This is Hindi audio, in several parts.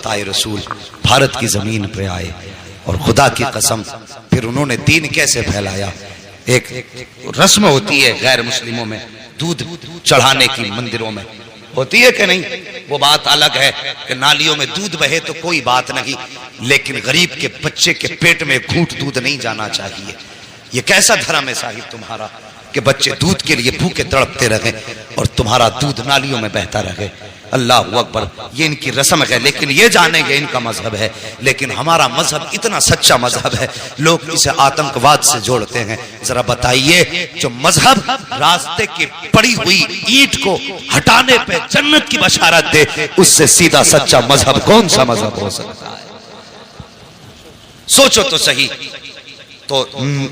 अताए रसूल भारत की जमीन पे आए और खुदा की कसम फिर उन्होंने दीन कैसे फैलाया। एक रस्म होती है गैर मुस्लिमों में दूध चढ़ाने की, मंदिरों में होती है कि नहीं, वो बात अलग है कि नालियों में दूध बहे तो कोई बात नहीं, लेकिन गरीब के बच्चे के पेट में घूंट दूध नहीं जाना चाहिए। ये कैसा धर्म है साहिब तुम्हारा कि बच्चे दूध के लिए भूखे तड़पते रहे और तुम्हारा दूध नालियों में बहता रहे। अल्लाह अकबर, ये इनकी रस्म है, लेकिन ये जानेंगे इनका मजहब है। लेकिन हमारा मजहब इतना सच्चा मजहब है, लोग इसे आतंकवाद से जोड़ते हैं। जरा बताइए, जो मजहब रास्ते की पड़ी हुई ईंट को हटाने पे जन्नत की बशारत दे, उससे सीधा सच्चा मजहब कौन सा मजहब हो सकता है? सोचो तो सही। तो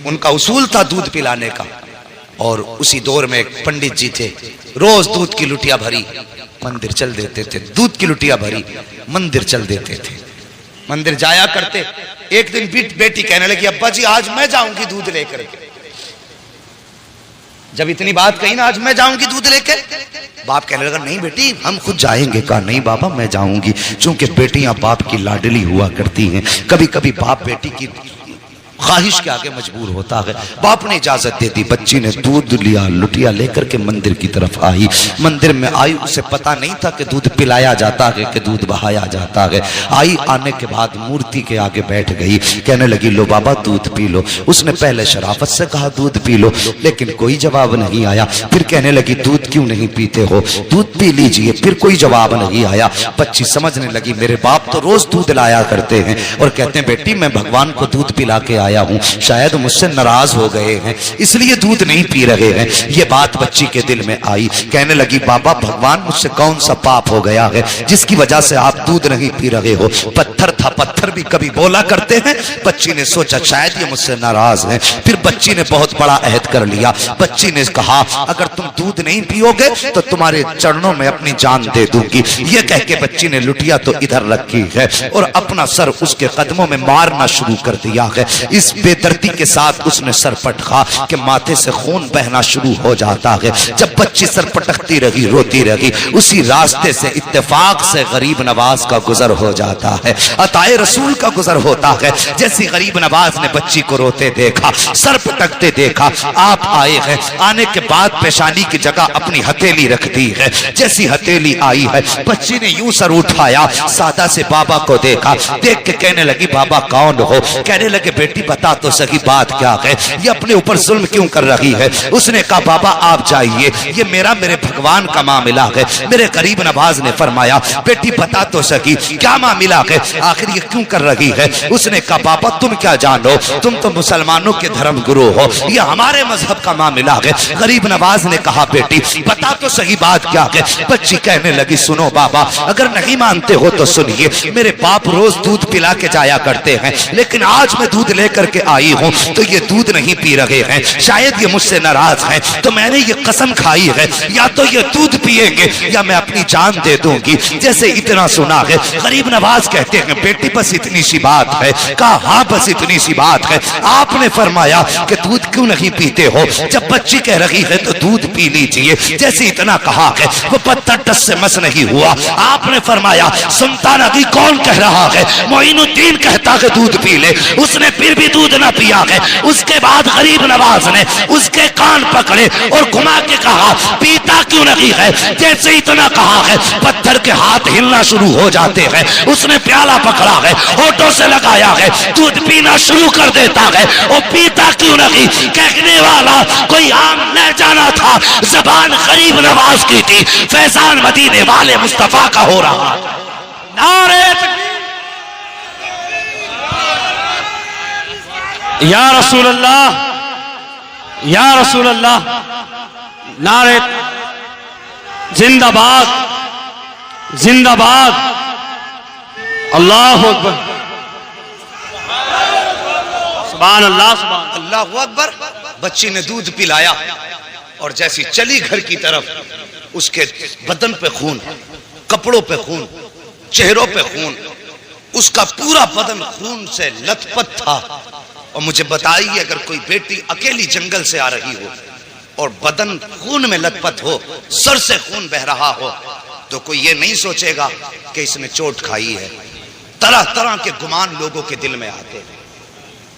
उनका उसूल था दूध पिलाने का, और उसी दौर में एक पंडित जी थे, रोज दूध की लुटिया भरी मंदिर चल देते थे, दूध की लुटिया भरी मंदिर चल देते थे, मंदिर जाया करते। एक दिन बेटी कहने लगी, अब्बा जी आज मैं जाऊंगी दूध लेकर के। जब इतनी बात कही ना, आज मैं जाऊंगी दूध लेकर, बाप कहने लगा नहीं बेटी हम खुद जाएंगे। कहा नहीं बाबा मैं जाऊंगी, चूंकि बेटियां बाप की लाडली हुआ करती हैं, कभी कभी बाप बेटी की ख्वाहिश के आगे मजबूर होता है। बाप ने इजाजत दे दी, बच्ची ने दूध लिया, लुटिया लेकर के मंदिर की तरफ आई। मंदिर में आई, उसे पता नहीं था कि दूध पिलाया जाता है कि दूध बहाया जाता है। आई, आने के बाद मूर्ति के आगे बैठ गई, कहने लगी लो बाबा दूध पी लो। उसने पहले शराफत से कहा दूध पी लो, लेकिन कोई जवाब नहीं आया। फिर कहने लगी दूध क्यों नहीं पीते हो, दूध पी लीजिए। फिर कोई जवाब नहीं आया। बच्ची समझने लगी मेरे बाप तो रोज दूध लाया करते हैं और कहते हैं बेटी मैं भगवान को दूध पिला के आया हूं, शायद मुझसे नाराज हो गए हैं इसलिए दूध नहीं पी रहे हैं। ये बात बच्ची के दिल में आई, कहने लगी बाबा भगवान मुझसे कौन सा पाप हो गया है जिसकी वजह से आप दूध नहीं पी रहे हो। पत्थर था, पत्थर भी कभी बोला करते हैं। बच्ची ने सोचा शायद ये मुझसे नाराज है। फिर बच्ची ने बहुत बड़ा अहद कर लिया। बच्ची ने कहा अगर तुम दूध नहीं पियोगे तो तुम्हारे चरणों में अपनी जान दे दूंगी। ये कह के बच्ची ने लुटिया तो इधर रखी है और अपना सर उसके कदमों में मारना शुरू कर दिया है। इस बेदर्दी के साथ उसने सर पटका कि माथे से खून बहना शुरू हो जाता है। जब बच्ची सर पटकती रही, रोती रही, उसी रास्ते से इत्तेफाक से गरीब नवाज का गुजर हो जाता है, अताए रसूल का गुजर होता है। जैसी गरीब नवाज ने बच्ची को रोते देखा, सर पटकते देखा, आप आए हैं। आने के बाद पेशानी की जगह अपनी हथेली रख दी है। जैसी हथेली आई है, बच्ची ने यूं सर उठाया, सादा से बाबा को देखा, देख के कहने लगी बाबा कौन हो। कहने लगे बेटी बता तो सही बात क्या है, ये अपने ऊपर जुल्म क्यों कर रही है। उसने कहा बाबा आप जाइए, ये मेरे भगवान का मामला है। मेरे गरीब नवाज ने फरमाया बेटी बता तो सही क्या मामला है, आखिर ये क्यों कर रही है। उसने कहा बाबा तुम क्या जानो, तुम तो मुसलमानों के धर्म गुरु हो, ये हमारे मजहब का मामला है। गरीब नवाज ने कहा बेटी बता तो सही बात क्या है। बच्ची कहने लगी सुनो बाबा अगर नहीं मानते हो तो सुनिए, मेरे बाप रोज दूध पिला के जाया करते हैं, लेकिन आज मैं दूध लेकर के आई हूं तो ये दूध नहीं पी रहे हैं, शायद ये मुझसे नाराज हैं। तो मैंने ये कसम खाई है या तो ये दूध पिएंगे या मैं अपनी जान दे दूंगी। जैसे इतना सुना है, गरीब नवाज कहते हैं बेटी बस इतनी सी बात है। कहा हाँ बस इतनी सी बात है। आपने फरमाया कि दूध क्यों नहीं पीते हो। जब बच्ची कह रही है तो दूध पी लीजिए, जैसे इतना कहा है वो पत्थर टस से मस नहीं हुआ। आपने फरमाया सुनता नहीं कौन कह रहा है, मोइनुद्दीन कहता है दूध पी ले। उसने फिर भी दूध ना पिया है। उसके बाद गरीब नवाज ने उसके कान पकड़े और घुमा के कहा पीता क्यों नहीं है। जैसे इतना कहा है पत्थर के हाथ हिलना शुरू हो जाते हैं। उसने प्याला पकड़ा है, होठों से लगाया है, दूध पीना शुरू कर देता है। और पीता क्यों नहीं, कहने वाला कोई आम न जाना था, जबान गरीब नवाज की थी। फैजान मदीने वाले मुस्तफा का हो रहा। नारे या रसूल अल्लाह, या रसूल अल्लाह, नारे जिंदाबाद, जिंदाबाद, अल्लाह अकबर, सुभान अल्लाह, सुभान अल्लाह अकबर। बच्ची ने दूध पिलाया और जैसी चली घर की तरफ, उसके बदन पे खून, कपड़ों पे खून, चेहरों पे खून, उसका पूरा बदन खून से लथपथ था। और मुझे बताइए अगर कोई बेटी अकेली जंगल से आ रही हो और बदन खून में लथपथ हो, सर से खून बह रहा हो, तो कोई ये नहीं सोचेगा कि इसने चोट खाई है। तरह तरह के गुमान लोगों के दिल में आते हैं,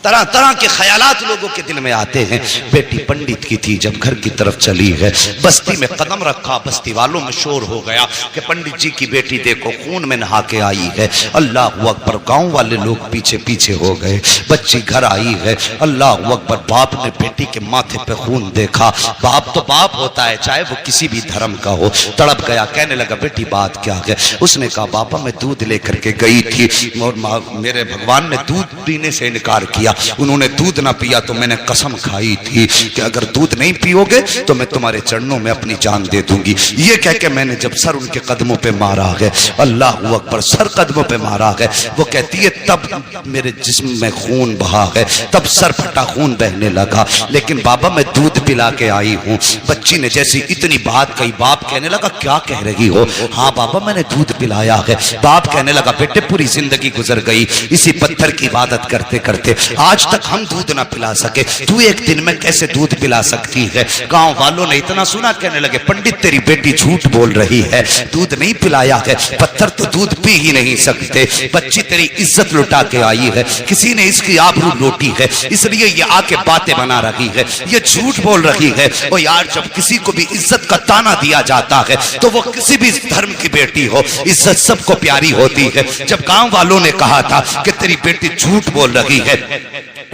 तरह तरह के ख्यालात लोगों के दिल में आते हैं। बेटी पंडित की थी, जब घर की तरफ चली है, बस्ती में कदम रखा, बस्ती वालों में शोर हो गया कि पंडित जी की बेटी देखो खून में नहा के आई है। अल्लाह अकबर, गांव वाले लोग पीछे पीछे हो गए। बच्ची घर आई है, अल्लाह अकबर, बाप ने बेटी के माथे पे खून देखा। बाप तो बाप होता है, चाहे वो किसी भी धर्म का हो। तड़प गया, कहने लगा बेटी बात क्या है? उसने कहा बाबा मैं दूध लेकर के गई थी और मेरे भगवान ने दूध पीने से इनकार किया, उन्होंने दूध ना पिया तो मैंने कसम खाई थी कि अगर दूध नहीं पियोगे तो मैं तुम्हारे चरणों में अपनी जान दे दूंगी। ये कह के मैंने जब सर उनके कदमों पे मारा है, अल्लाह अकबर, सर कदमों पे मारा है, वो कहती है तब मेरे जिस्म में खून बहा है, तब सर फटा खून बहने लगा, लेकिन बाबा मैं दूध पिला के आई हूँ। बच्ची ने जैसी इतनी बात कही, बाप कहने लगा क्या कह रही हो? हाँ बाबा मैंने दूध पिलाया है। बाप कहने लगा बेटे पूरी जिंदगी गुजर गई इसी पत्थर की इबादत करते करते, आज तक हम दूध ना पिला सके, तू एक दिन में कैसे दूध पिला सकती है? गांव वालों ने इतना सुना, कहने लगे पंडित तेरी बेटी झूठ बोल रही है, दूध नहीं पिलाया है, पत्थर तो दूध पी ही नहीं सकते। बच्ची तेरी इज्जत लुटा के आई है, किसी ने इसकी आबरू लूटी है, इसलिए ये आके बातें बना रही है, ये झूठ बोल रही है। और यार जब किसी को भी इज्जत का ताना दिया जाता है तो वो किसी भी धर्म की बेटी हो, इज्जत सबको प्यारी होती है। जब गांव वालों ने कहा था कि तेरी बेटी झूठ बोल रही है,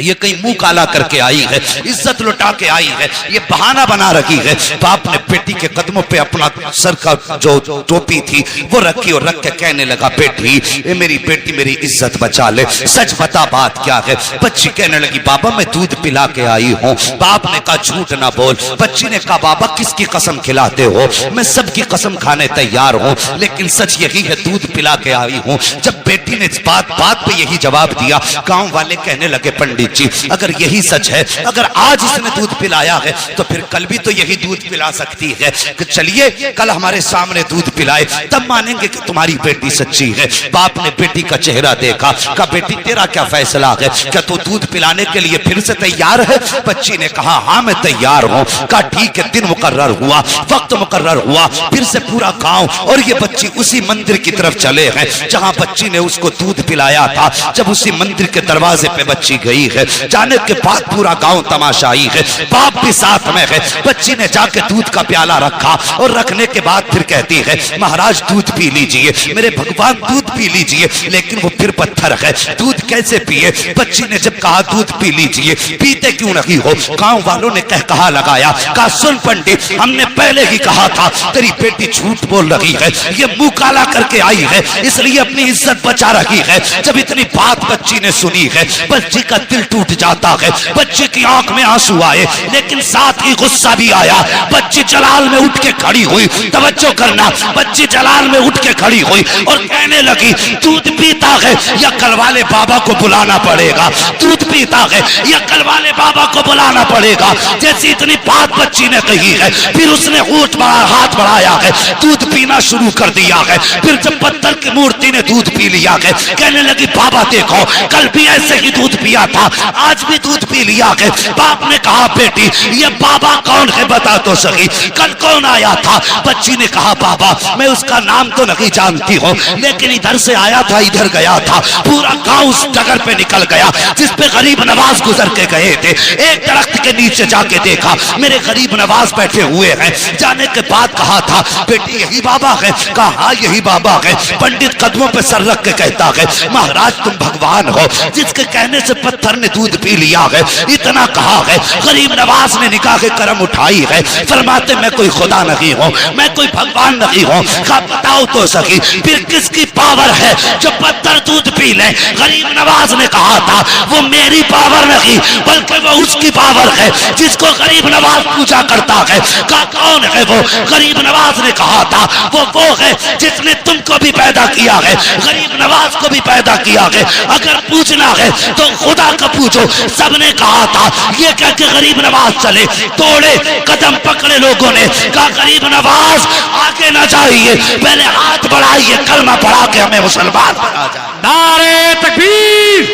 ये कहीं मुंह काला करके आई है, इज्जत लुटा के आई है, ये बहाना बना रही है, बाप ने बेटी के कदमों पे अपना सर का जो टोपी थी वो रखी और रख के कहने लगा बेटी ये मेरी बेटी मेरी इज्जत बचा ले, सच बता बात क्या है? बच्ची कहने लगी बाबा मैं दूध पिला के आई हूँ। बाप ने कहा झूठ ना बोल। बच्ची ने कहा बाबा किसकी कसम खिलाते हो? मैं सबकी कसम खाने तैयार हूँ, लेकिन सच यही है दूध पिला के आई हूँ। जब बेटी ने इस बात पे यही जवाब दिया, गांव वाले कहने लगे पंडित जी अगर यही सच है, अगर आज इसने दूध पिलाया है तो फिर कल भी तो यही दूध पिला सकती है, कि चलिए कल हमारे सामने दूध पिलाए तब मानेंगे कि तुम्हारी बेटी सच्ची है। बाप ने बेटी का चेहरा देखा, कहा बेटी तेरा क्या फैसला है, क्या तू दूध पिलाने के लिए फिर से तैयार है? बच्ची ने कहा हाँ मैं तैयार हूँ। कहा ठीक है। दिन मुकर्रर हुआ, वक्त मुकर्रर हुआ, फिर से पूरा गांव और ये बच्ची उसी मंदिर की तरफ चले हैं जहां बच्ची ने उसको दूध पिलाया था। जब उसी मंदिर के दरवाजे पे बच्ची गई है, जाने के बाद पूरा गांव तमाशाई है, बाप भी साथ में है। बच्ची ने जाके दूध का प्याला रखा और रखने के बाद फिर कहती है महाराज दूध पी लीजिए, मेरे भगवान दूध पी लीजिए, लेकिन वो फिर पत्थर है, दूध कैसे पिए? बच्ची ने जब कहा दूध पी लीजिए, पीते क्यों नहीं हो? गांव वालों ने कहा लगाया, कहा सुन पंडित हमने पहले ही कहा था तेरी बेटी झूठ बोल रही है, ये मुंह काला करके आई है इसलिए अपनी इज्जत बचा रही है। जब इतनी बात बच्ची ने सुनी है, बच्ची का दिल टूट जाता है, बच्ची की आंख में आंसू आए, लेकिन साथ ही गुस्सा भी आया। बच्ची जलाल में उठ के खड़ी हुई, तवज्जो करना, बच्ची जलाल में उठ के खड़ी हुई और कहने लगी दूध पीता है या कल वाले बाबा को बुलाना पड़ेगा, दूध पीता है या कल वाले बाबा को बुलाना पड़ेगा। जैसी इतनी बात बच्ची ने कही है, फिर उसने हाथ बढ़ाया है, दूध पीना शुरू कर दिया है। फिर जब पत्थर की मूर्ति ने दूध पी लिया है, कहने लगी बाबा देखो कल भी ऐसे ही दूध पिया था, आज भी दूध पी लिया है। बाप ने कहा बेटी ये बाबा कौन है बता तो सही, कल कौन आया था? बच्ची ने कहा बाबा मैं उसका नाम तो नहीं जानती हूँ, लेकिन इधर से आया था इधर गया था, पूरा गांव उस जगह पे निकल गया जिस पे गरीब नवाज गुजर के गए थे। एक दरख्त के नीचे जाके देखा मेरे गरीब नवाज बैठे हुए हैं। जाने के बाद कहा था बेटी यही बाबा है? कहा हाँ यही बाबा है। पंडित कदमों पे सर रख के कहता है महाराज तुम भगवान हो, जिसके कहने से पत्थर ने दूध पी लिया है, इतना कहा है। गरीब नवाज ने निकाह के करम उठाई है, फरमाते मैं कोई खुदा नहीं हूँ, मैं कोई भगवान नहीं हूँ। कहा बताओ तो सही फिर किसकी पावर है जो पत्थर दूध पी ले? गरीब नवाज ने कहा था वो मेरी पावर नहीं बल्कि वो उसकी पावर है जिसको गरीब नवाज पूजा करता है। कहा कौन है वो? गरीब नवाज ने कहा था वो है जिसने तुमको भी पैदा किया है, गरीब नवाज को भी पैदा किया है, अगर पूछना है तो खुदा का पूछो। सबने कहा था ये कह के गरीब नवाज चले, तोड़े कदम पकड़े लोगों ने, कहा गरीब नवाज आगे ना जाइए, पहले हाथ बढ़ाइए, कलमा पढ़ा के हमें मुसलमान बना जाए। नारे तकबीर,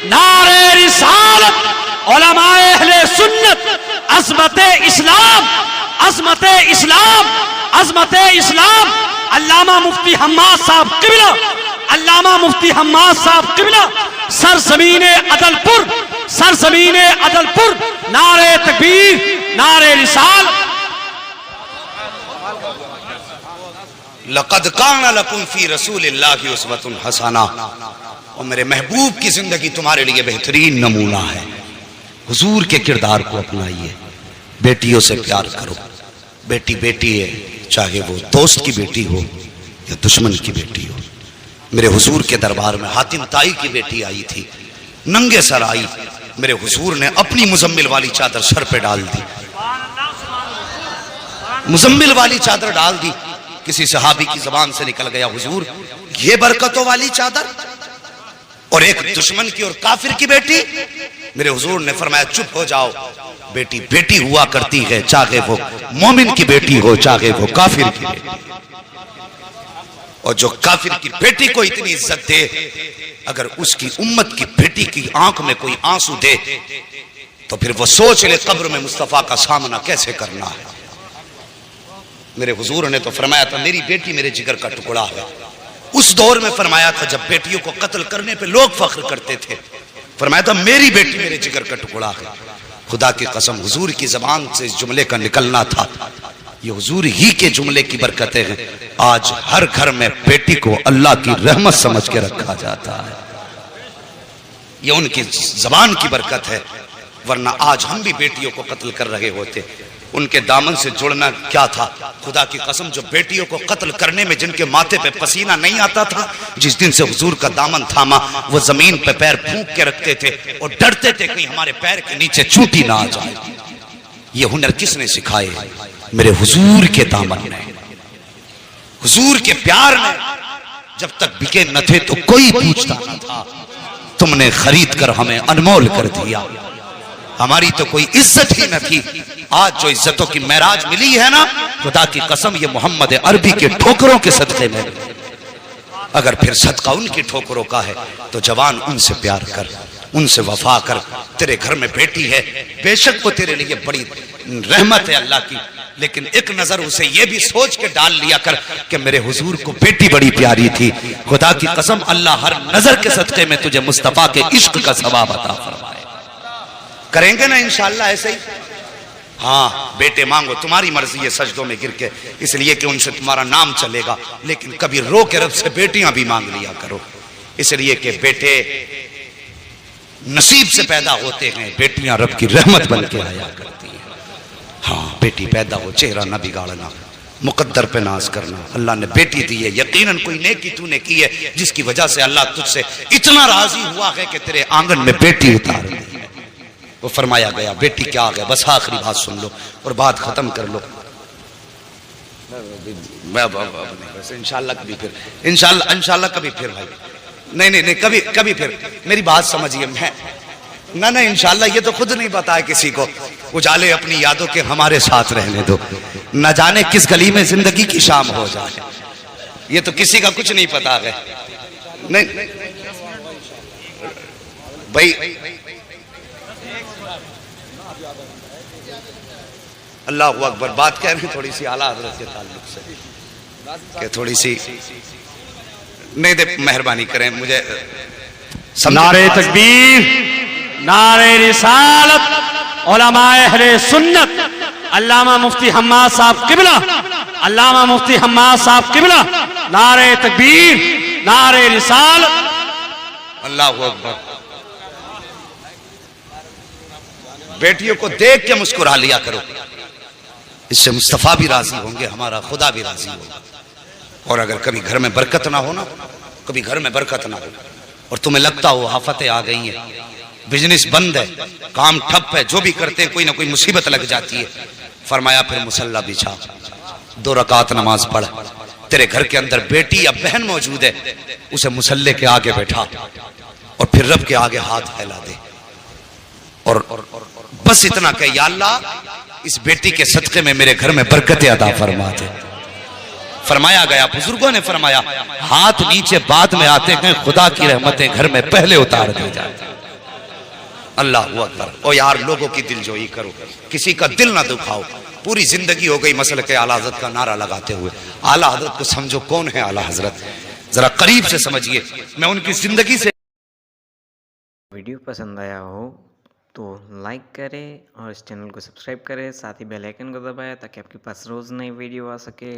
नारे रिसालत, उलमाए अहले सुन्नत, अज़मते इस्लाम, अज़मते इस्लाम, अज़मते इस्लाम। अल्लामा मुफ्ती हम्माद साहब किबला अल्लामा मुफ्ती हम्माद साहब किबला सरजमीन अदलपुर नारे तकबीर नारे रिसाल। लक़द काना लकुम फी रसूलिल्लाहि उस्वतुन हसना, और मेरे महबूब की जिंदगी तुम्हारे लिए बेहतरीन नमूना है। हुजूर के किरदार को अपनाइए, बेटियों से प्यार करो। बेटी बेटी है, चाहे वो दोस्त की बेटी हो या दुश्मन की बेटी हो। मेरे हुजूर के दरबार में हातिम ताई की बेटी आई थी, नंगे सर आई। मेरे हुजूर ने अपनी मुजम्मिल वाली चादर सर पे डाल दी, मुजम्मिल वाली चादर डाल दी। किसी सहाबी की जबान से निकल गया, हुजूर ये बरकतों वाली चादर, और एक दुश्मन की और काफिर की बेटी। मेरे हुजूर ने फरमाया चुप हो जाओ, बेटी बेटी हुआ करती है, चाहे वो मोमिन की बेटी हो चाहे वो काफिर की बेटी। और जो काफिर की बेटी को इतनी इज्जत दे, अगर उसकी उम्मत की बेटी की आंख में कोई आंसू दे तो फिर वो सोच ले कब्र में मुस्तफा का सामना कैसे करना है। मेरे हुजूर ने तो फरमाया था मेरी बेटी मेरे जिगर का टुकड़ा है। उस दौर में फरमाया था जब बेटियों को कत्ल करने पे लोग फख्र करते थे, फरमाया था मेरी बेटी मेरे जिगर का टुकड़ा है। खुदा की कसम हुजूर की जबान से इस जुमले का निकलना था, ये हुजूर ही के जुमले की बरकतें हैं। आज हर घर में बेटी को अल्लाह की रहमत समझ के रखा जाता है, ये उनकी जबान की बरकत है। वरना आज हम भी बेटियों को कत्ल कर रहे होते। उनके दामन से जुड़ना क्या था। खुदा की कसम जो बेटियों को कत्ल करने में जिनके माथे पे पसीना नहीं आता था, जिस दिन से हुजूर का दामन थामा वो जमीन पे पैर फूंक के रखते थे और डरते थे कहीं हमारे पैर के नीचे चूंटी ना आ जाए। ये हुनर किसने सिखाए? मेरे हुजूर के दामन ने, हुजूर के प्यार ने। जब तक बिके न थे तो कोई पूछता न था, तुमने खरीद कर हमें अनमोल कर दिया। हमारी तो कोई इज्जत ही न थी। आज जो इज्जतों की महराज मिली है ना, खुदा की कसम ये मोहम्मद अरबी के ठोकरों के सदक़े में। अगर फिर सदका उनकी ठोकरों का है तो जवान उनसे प्यार कर, उनसे वफा कर। तेरे घर में बेटी है, बेशक वो तेरे लिए बड़ी रहमत है अल्लाह की, लेकिन एक नजर उसे ये भी सोच के डाल लिया कर कि मेरे हुजूर को बेटी बड़ी प्यारी थी। खुदा की कसम अल्लाह हर नजर के सदक़े में तुझे मुस्तफा के इश्क का सवाब अता फरमाए। करेंगे ना इंशाअल्लाह ऐसे ही। हाँ बेटे मांगो, तुम्हारी मर्जी है सजदों में गिर के, इसलिए कि उनसे तुम्हारा नाम चलेगा। लेकिन कभी रो के रब से बेटियां भी मांग लिया करो, इसलिए कि बेटे नसीब से पैदा होते हैं, बेटियां रब की रहमत बन के आया करती है। हाँ बेटी पैदा हो, चेहरा ना बिगाड़ना, मुकद्दर पे नाज करना। अल्लाह ने बेटी दी है, यकीनन कोई नेकी तूने की है जिसकी वजह से अल्लाह तुझसे इतना राजी हुआ है कि तेरे आंगन में बेटी उतार दी है। वो फरमाया गया बेटी क्या आ गया। बस आखिरी बात सुन लो और बात खत्म कर लो। इंशाल्लाह कभी फिर, इंशाल्लाह कभी फिर भाई, नहीं कभी फिर मेरी बात समझिए। मैं ना इंशाल्लाह ये तो खुद नहीं पता है किसी को। उजाले अपनी यादों के हमारे साथ रहने दो, न जाने किस गली में जिंदगी की शाम हो जाए, ये तो किसी का कुछ नहीं पता है। नहीं भाई अल्लाह अकबर। बात कह रहे हैं थोड़ी सी आला हजरत के ताल्लुक से, कि थोड़ी सी नहीं दे, मेहरबानी करें मुझे। नारे तकबीर नारे रिसालत, उलमाए अहले सुन्नत, अल्लामा मुफ्ती हम्माद साहब किबला, अल्लामा मुफ्ती हम्माद साहब किबला, नारे तकबीर नारे रिसालत। अल्लाह अकबर। बेटियों को देख के मुस्कुरा लिया करो, इससे मुस्तफा भी राजी होंगे, हमारा खुदा भी राजी होगा। और अगर कभी घर में बरकत ना हो ना, कभी घर में बरकत ना हो और तुम्हें लगता हो आफतें आ गई हैं, बिजनेस बंद है, काम ठप है, जो भी करते हैं कोई ना कोई मुसीबत लग जाती है, फरमाया फिर मुसल्ला बिछा, 2 रकात नमाज पढ़। तेरे घर के अंदर बेटी या बहन मौजूद है, उसे मुसल्ले के आगे बैठा और फिर रब के आगे हाथ फैला दे और बस इतना कह, या अल्लाह इस बेटी के सदक़े में मेरे घर में बरकतें अता फरमा दे। फरमाया गया, बुजुर्गों ने फरमाया, हाथ नीचे बाद में आते हैं, खुदा की रहमतें घर में पहले उतार दी जाती। अल्लाह अकबर। ओ यार लोगों की दिलजोई करो, किसी का दिल ना दुखाओ। पूरी जिंदगी हो गई मसल के आला हजरत का नारा लगाते हुए। आला हजरत को समझो कौन है आला हजरत। जरा करीब से समझिए, मैं उनकी जिंदगी से। वीडियो पसंद आया हो तो लाइक करें और इस चैनल को सब्सक्राइब करें, साथ ही बेल आइकन को दबाएं ताकि आपके पास रोज़ नई वीडियो आ सके।